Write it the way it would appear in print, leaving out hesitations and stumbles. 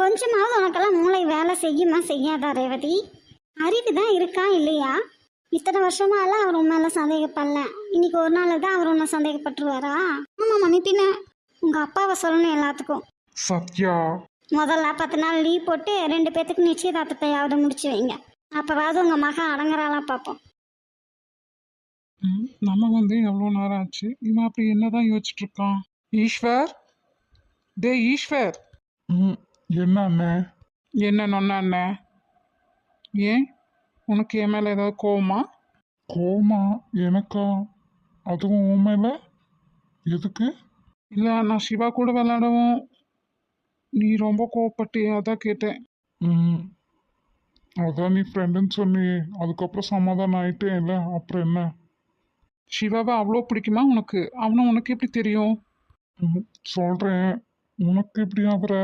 கொஞ்சமாவது உனக்கெல்லாம் மூளை வேலை செய்யுமா செய்யாதா ரேவதி? அறிவு தான் இருக்கா இல்லையா? இத்தனை வருஷமாலாம் அவர் உன் மேலே சந்தேகப்படல, இன்னைக்கு ஒரு நாள் தான் அவர் உன்னை சந்தேகப்பட்டுருவாரா? ஆமாம்மா நித்தின, உங்கள் அப்பாவை சொல்லணும் எல்லாத்துக்கும். சத்யா, முதல்ல 10 நாள் லீவ் போட்டு 2 பேத்துக்கு நிச்சயதார்த்தத்தையாவது முடிச்சு வைங்க. அப்போவாவது உங்கள் மகன் அடங்குறாளா பார்ப்போம். நம்ம வந்து எவ்வளோ நேரம் ஆச்சு, இவன் அப்படி என்னதான் யோசிச்சுட்டு இருக்கான்? ஈஸ்வர், டே ஈஸ்வர். என்ன அண்ணே? என்ன நொன்ன அண்ணே? ஏன் உனக்கு என் மேலே ஏதாவது கோவமா? கோவமா எனக்கா? அதுவும் உன் மேலே எதுக்கு? இல்லை, நான் சிவா கூட விளையாடவும் நீ ரொம்ப கோவப்பட்டு அதான் கேட்டேன். அதான் நீ ஃப்ரெண்டுன்னு சொன்னி அதுக்கப்புறம் சமாதானம் ஆயிட்டேன் இல்லை, அப்புறம் என்ன? சிவாவை அவ்வளோ பிடிக்குமா உனக்கு? அவனை உனக்கு எப்படி தெரியும்? சொல்கிறேன், உனக்கு எப்படி ஆகுற?